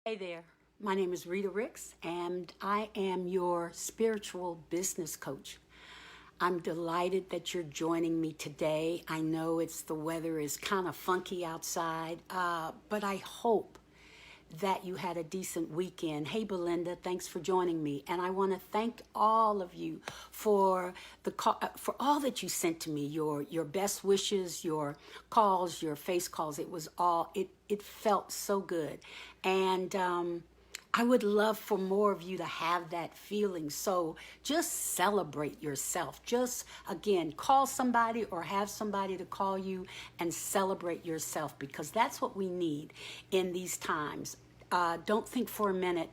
Hey there, my name is Rita Ricks, and I am your spiritual business coach. I'm delighted that you're joining me today. I know the weather is kind of funky outside, but I hope that you had a decent weekend. Hey, Belinda, thanks for joining me, and I want to thank all of you for for all that you sent to me. Your best wishes, your calls, your face calls. It was all it felt so good, and I would love for more of you to have that feeling. So just celebrate yourself. Just again, call somebody or have somebody to call you and celebrate yourself, because that's what we need in these times. Don't think for a minute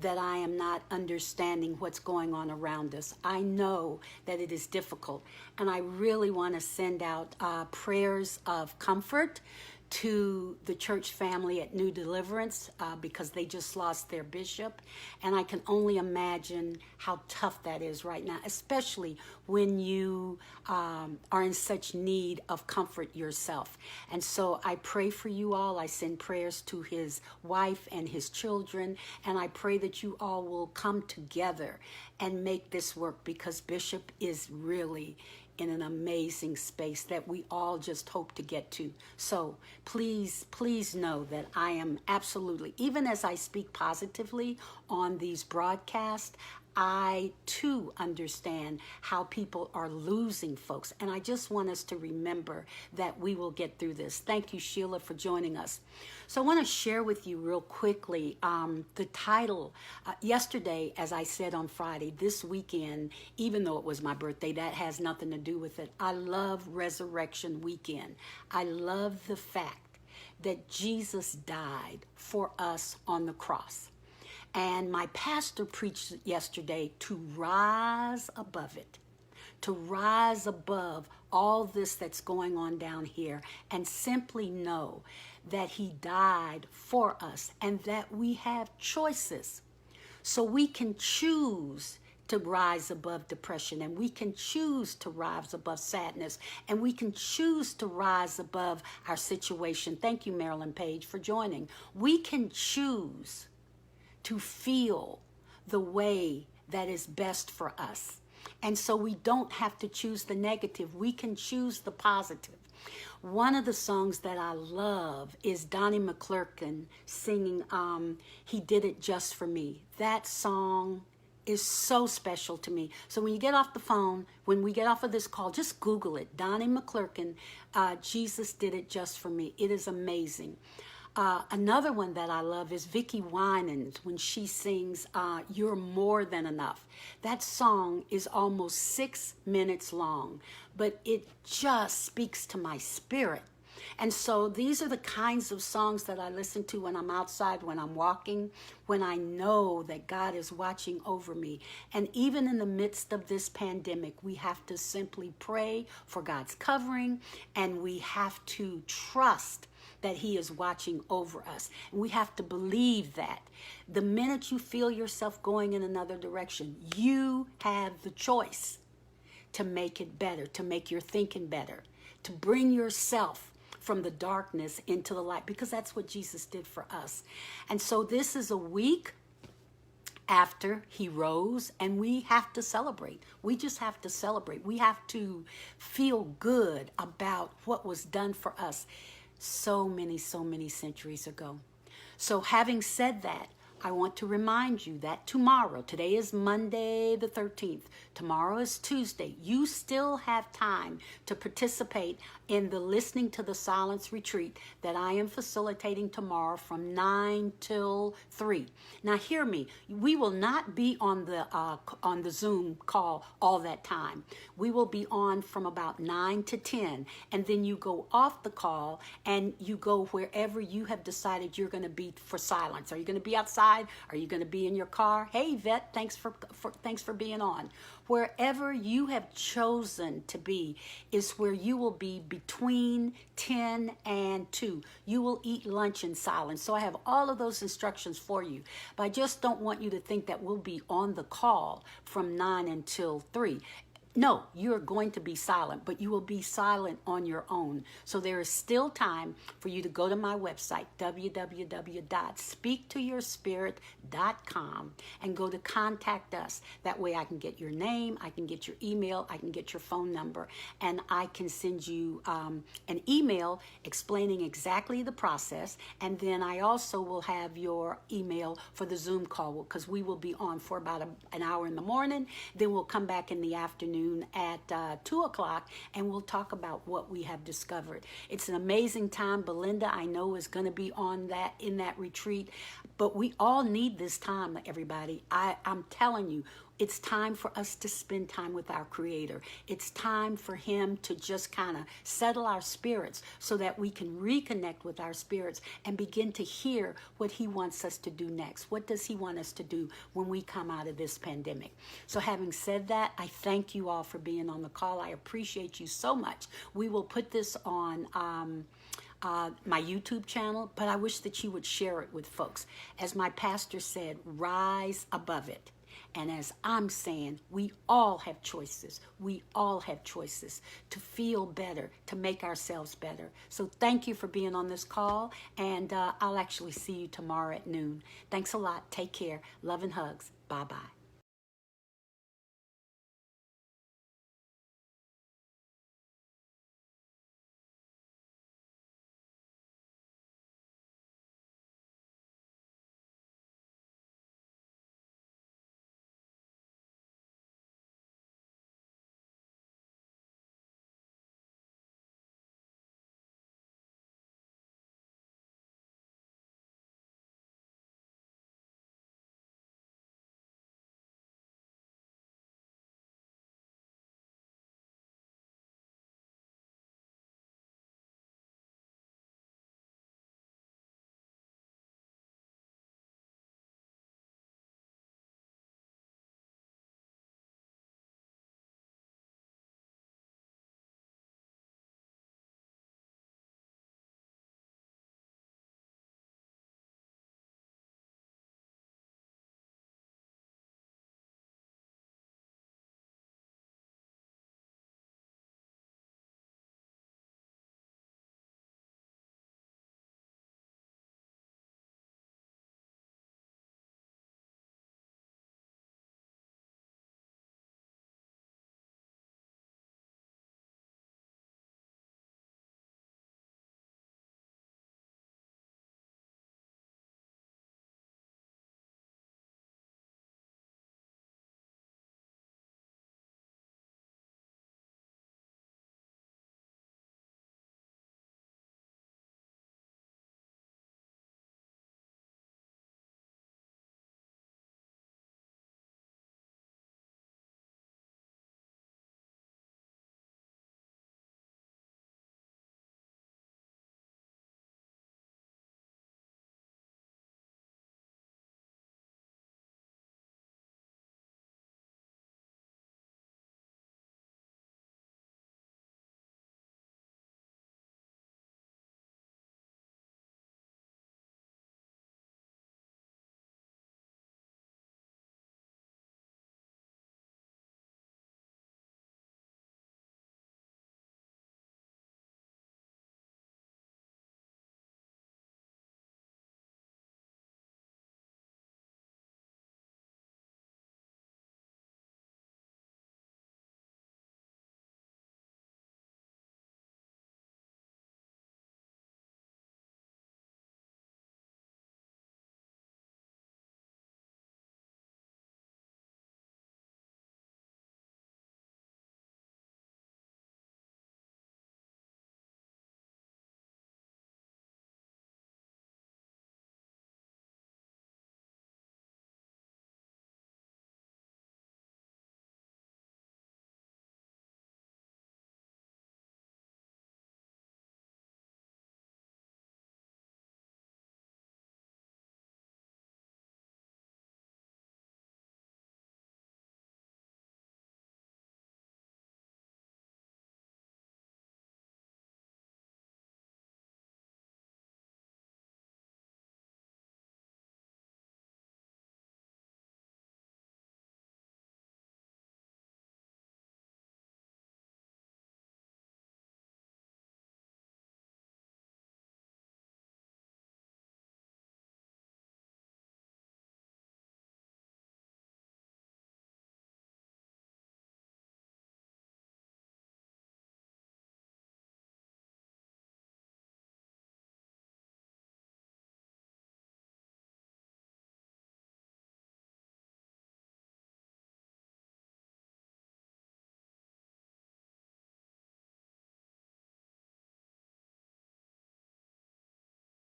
that I am not understanding what's going on around us. I know that it is difficult, and I really want to send out prayers of comfort to the church family at New Deliverance, because they just lost their bishop, and I can only imagine how tough that is right now, especially when you are in such need of comfort yourself. And so I pray for you all. I send prayers to his wife and his children, and I pray that you all will come together and make this work, because Bishop is really in an amazing space that we all just hope to get to. So please know that I am absolutely, even as I speak positively on these broadcasts, I too understand how people are losing folks. And I just want us to remember that we will get through this. Thank you, Sheila, for joining us. So I want to share with you real quickly the title. Yesterday, as I said on Friday, this weekend, even though it was my birthday, that has nothing to do with it. I love Resurrection Weekend. I love the fact that Jesus died for us on the cross. And my pastor preached yesterday to rise above it, to rise above all this that's going on down here, and simply know that he died for us and that we have choices. So we can choose to rise above depression, and we can choose to rise above sadness, and we can choose to rise above our situation. Thank you, Marilyn Page, for joining. We can choose to feel the way that is best for us. And so we don't have to choose the negative. We can choose the positive. One of the songs that I love is Donnie McClurkin singing He Did It Just For Me. That song is so special to me. So when you get off the phone, when we get off of this call, just Google it. Donnie McClurkin, Jesus Did It Just For Me. It is amazing. Another one that I love is Vicki Winans when she sings You're More Than Enough. That song is almost 6 minutes long, but it just speaks to my spirit. And so these are the kinds of songs that I listen to when I'm outside, when I'm walking, when I know that God is watching over me. And even in the midst of this pandemic, we have to simply pray for God's covering, and we have to trust that he is watching over us. And we have to believe that the minute you feel yourself going in another direction, you have the choice to make it better, to make your thinking better, to bring yourself from the darkness into the light, because that's what Jesus did for us. And so this is a week after he rose, and we have to celebrate. We just have to celebrate. We have to feel good about what was done for us so many centuries ago. So having said that, I want to remind you that tomorrow, today is Monday the 13th, tomorrow is Tuesday, you still have time to participate in the Listening to the Silence retreat that I am facilitating tomorrow from 9 till 3. Now hear me, we will not be on the Zoom call all that time. We will be on from about 9 to 10, and then you go off the call and you go wherever you have decided you're going to be for silence. Are you going to be outside? Are you going to be in your car? Hey, Vet, thanks for being on. Wherever you have chosen to be is where you will be between 10 and 2. You will eat lunch in silence. So I have all of those instructions for you. But I just don't want you to think that we'll be on the call from 9 until 3. No, you're going to be silent, but you will be silent on your own. So there is still time for you to go to my website, www.speaktoyourspirit.com, and go to contact us. That way I can get your name, I can get your email, I can get your phone number, and I can send you an email explaining exactly the process. And then I also will have your email for the Zoom call, because we will be on for about an hour in the morning. Then we'll come back in the afternoon at 2 o'clock, and we'll talk about what we have discovered. It's an amazing time. Belinda, I know, is going to be on that in that retreat, but we all need this time, everybody. I'm telling you, it's time for us to spend time with our Creator. It's time for Him to just kind of settle our spirits so that we can reconnect with our spirits and begin to hear what He wants us to do next. What does He want us to do when we come out of this pandemic? So having said that, I thank you all for being on the call. I appreciate you so much. We will put this on my YouTube channel, but I wish that you would share it with folks. As my pastor said, rise above it. And as I'm saying, we all have choices. We all have choices to feel better, to make ourselves better. So thank you for being on this call, and I'll actually see you tomorrow at noon. Thanks a lot. Take care. Love and hugs. Bye-bye.